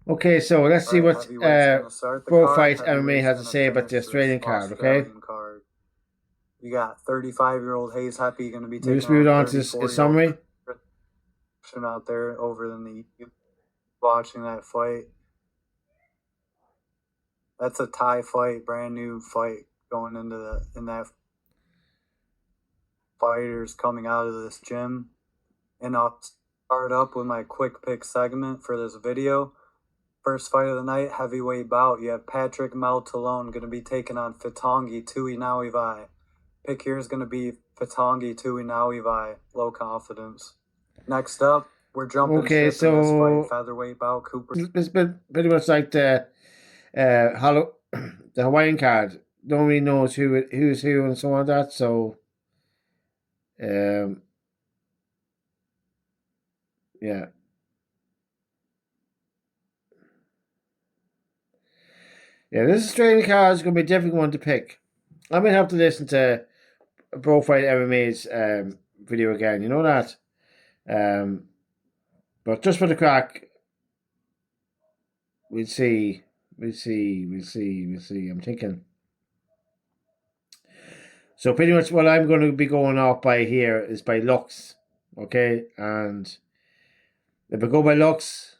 Okay, so let's see what Pro Fight MMA has to say about the Australian card, okay? You got 35-year-old Hayes Happy going to be taking we just moved on to this summary. Out there over in the watching that fight. That's a Thai fight, brand new fight going into that fighters coming out of this gym. And I'll start up with my quick pick segment for this video. First fight of the night, heavyweight bout. You have Patrick Meltalone going to be taking on Fitongi Tuinauvai. Pick here is going to be Fitongi Tuinauvai. Low confidence. Next up, we're jumping okay, so this fight, featherweight bout. Cooper. It's been pretty much like the Hawaiian card. Don't really know who's who and so on that. So, yeah. Yeah, this Australian card is going to be a difficult one to pick. I might have to listen to Pro Fight MMA's video again. You know that. But just for the crack, we'll see. I'm thinking. So pretty much what I'm going to be going off by here is by looks, okay? And if I go by looks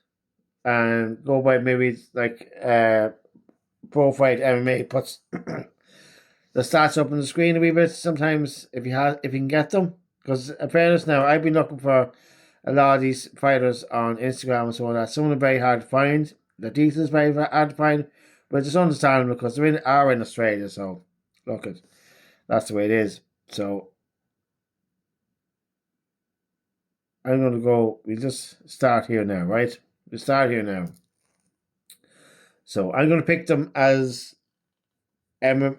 and go by maybe like Pro Fight MMA puts the stats up on the screen a wee bit sometimes if you can get them. Because in fairness now, I've been looking for a lot of these fighters on Instagram and so on that. Some of them are very hard to find. The details is very hard to find. But it's understandable because they are in Australia, so look it. That's the way it is. So I'm going to go, we'll just start here now, right? We'll start here now. So I'm going to pick them as Pro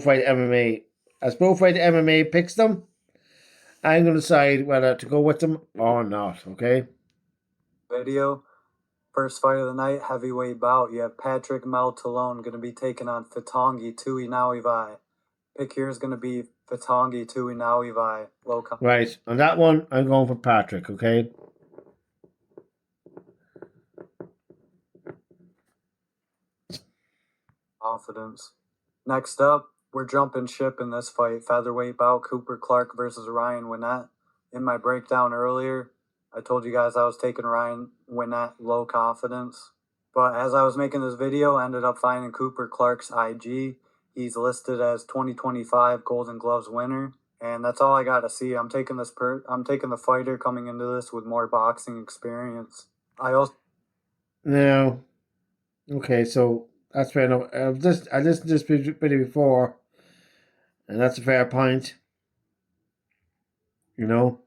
Fight MMA. As Pro Fight MMA picks them, I'm going to decide whether to go with them or not, okay? Video. First fight of the night, heavyweight bout. You have Patrick Meltalone going to be taking on Fitongi Tuinauvai. Pick here is going to be Fitongi Tuinauvai. Low count. Right. On that one, I'm going for Patrick, okay? confidence. Next up, we're jumping ship in this fight. Featherweight bout, Cooper Clark versus Ryan Winnett. In my breakdown earlier, I told you guys I was taking Ryan Winnett low confidence. But as I was making this video, I ended up finding Cooper Clark's IG. He's listed as 2025 Golden Gloves winner. And that's all I got to see. I'm taking the fighter coming into this with more boxing experience. Now, okay, so that's fair enough. I listened to this video before, and that's a fair point. You know,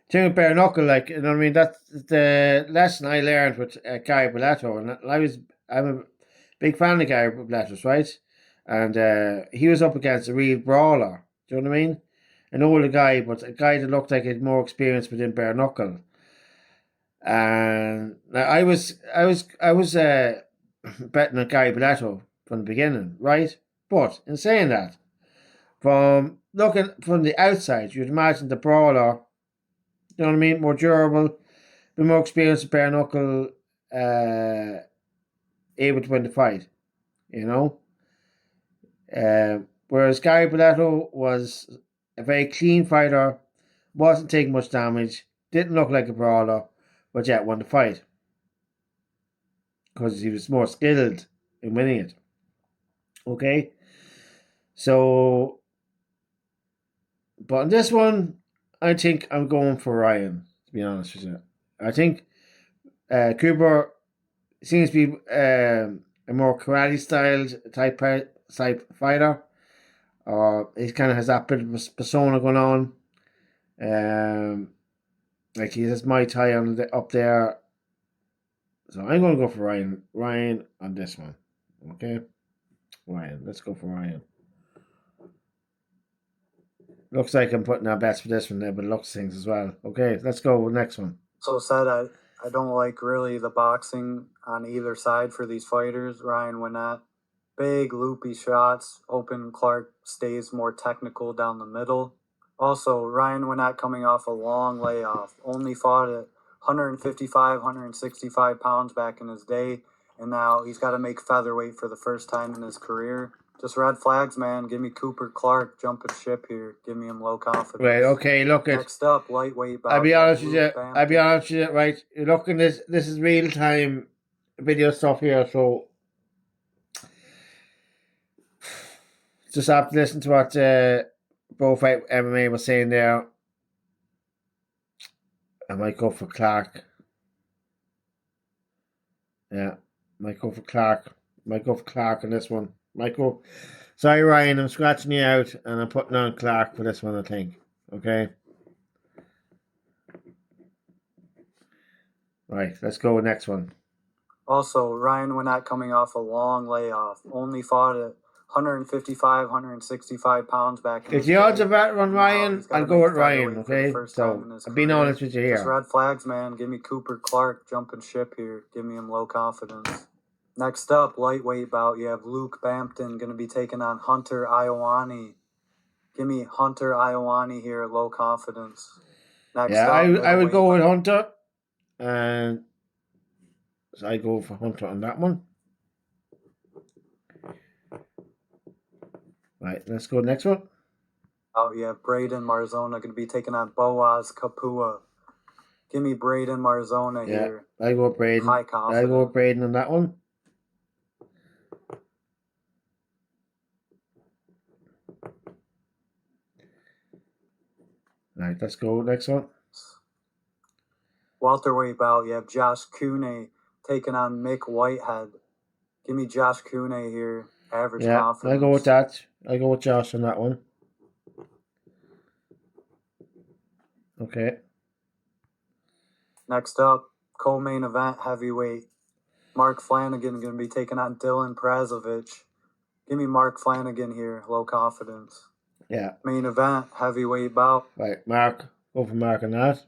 thing with bare knuckle, like, you know what I mean. That's the lesson I learned with Gary Belletto, and I'm a big fan of Gary Belletto's, right? And he was up against a real brawler. Do you know what I mean? An older guy, but a guy that looked like he had more experience within bare knuckle. And I was betting on Gary Belletto from the beginning, right? But in saying that, from looking from the outside, you'd imagine the brawler, you know what I mean, more durable, bit more experienced with bare knuckle, able to win the fight, you know. Whereas Gary Belletto was a very clean fighter, wasn't taking much damage, didn't look like a brawler, but yet won the fight because he was more skilled in winning it. Okay, so, but in this one, I think I'm going for Ryan, to be honest with you. I think Cooper seems to be a more karate styled type fighter. He kind of has that bit of a persona going on. Like he has Muay Thai up there. So I'm going to go for Ryan. Ryan on this one. Okay? Ryan. Let's go for Ryan. Looks like I'm putting our best for this one there, but it looks things as well. Okay, let's go with the next one. So said, I don't like really the boxing on either side for these fighters. Ryan Winnett, big loopy shots, hoping Clark stays more technical down the middle. Also, Ryan Winnett coming off a long layoff, only fought at 155, 165 pounds back in his day, and now he's got to make featherweight for the first time in his career. Just red flags, man. Give me Cooper Clark jumping ship here. Give me him low confidence. Right, okay, look at... Next up, lightweight bout. I'll be honest with you, right? You're looking this is real time video stuff here, so just have to listen to what Bro Fight MMA was saying there. I might go for Clark. Yeah, might go for Clark. Might go for Clark on this one. Michael, sorry Ryan, I'm scratching you out and I'm putting on Clark for this one, I think. Okay. Right, let's go with next one. Also, Ryan Winnett coming off a long layoff. Only fought at 155, 165 pounds back in his If the odds are better on day. Ryan, I'll go with Ryan, okay? So, I'm being honest with you here. Just red flags, man. Give me Cooper Clark jumping ship here. Give me him low confidence. Next up, lightweight bout, you have Luke Bampton going to be taking on Hunter Ioane. Give me Hunter Ioane here, low confidence. Next up, I would go with Hunter. And so I go for Hunter on that one. Right, let's go next one. Oh, you have Braden Marzona going to be taking on Boaz Kapua. Give me Braden Marzona here. I go with Braden. High confidence. I go with Braden on that one. Right, let's go next one. Welterweight bout, you have Josh Cooney taking on Mick Whitehead. Give me Josh Cooney here. Average confidence. I go with that. I go with Josh on that one. Okay. Next up, co-main event heavyweight. Mark Flanagan going to be taking on Dylan Prazovic. Give me Mark Flanagan here. Low confidence. Yeah. Main event heavyweight bout. Right, Mark. Go for Mark on that.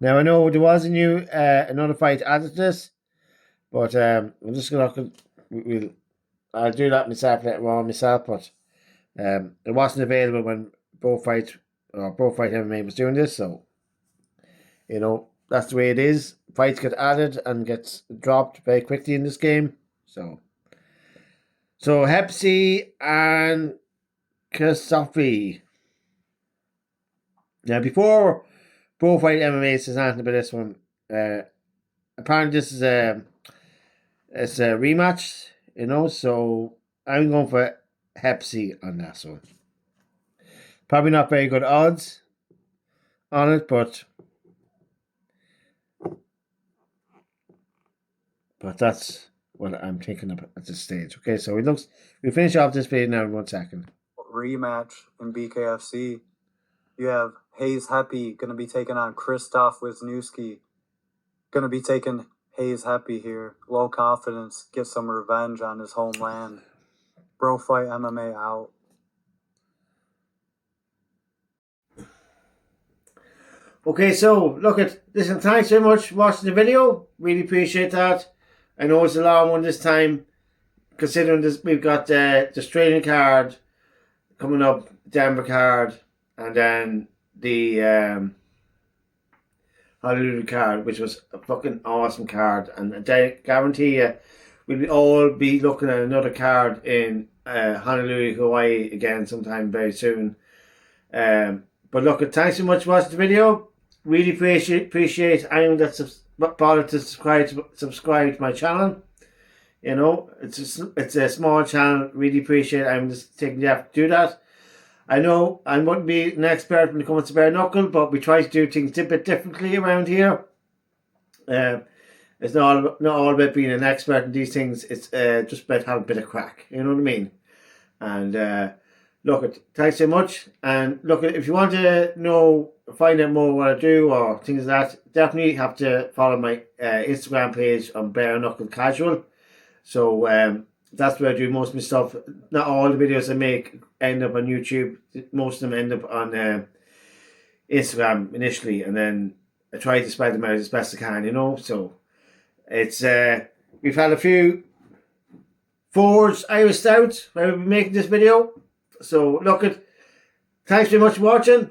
Now I know there was another fight added to this, but I'm just gonna I'll do that myself later on myself. But it wasn't available when Pro Fight MMA was doing this, so you know that's the way it is. Fights get added and gets dropped very quickly in this game. So Hepsi and Kasafi. Now, before Pro Fight MMA says anything about this one, apparently this is a rematch, you know, so I'm going for Hepsi on that one. Probably not very good odds on it, but that's what I'm thinking of at this stage. Okay, so we finish off this video now in 1 second. Rematch in BKFC. You have Hayes Heppy going to be taking on Krzysztof Wisniewski. Going to be taking Hayes Heppy here. Low confidence. Get some revenge on his homeland. Bro Fight MMA out. Okay, so listen, thanks very much for watching the video. Really appreciate that. I know it's a long one this time, considering this. We've got the Australian card coming up, Denver card, and then the Honolulu card, which was a fucking awesome card. And I guarantee you, we'll all be looking at another card in Honolulu, Hawaii again sometime very soon. But look, thanks so much for watching the video. Really appreciate anyone that's bothered to subscribe to my channel. You know, it's a small channel. Really appreciate anyone that's taking the effort to do that. I know I wouldn't be an expert when it comes to bare knuckle, but we try to do things a bit differently around here. It's not all about being an expert in these things. It's just about having a bit of crack. You know what I mean? And look, thanks so much. And look, if you want to find out more what I do or things like that, definitely have to follow my Instagram page on Bare Knuckle Casual. So that's where I do most of my stuff. Not all the videos I make end up on YouTube. Most of them end up on Instagram initially, and then I try to spread them out as best I can, you know. So it's we've had a few Fords Irish Stouts where we've been making this video. So look, thanks very much for watching.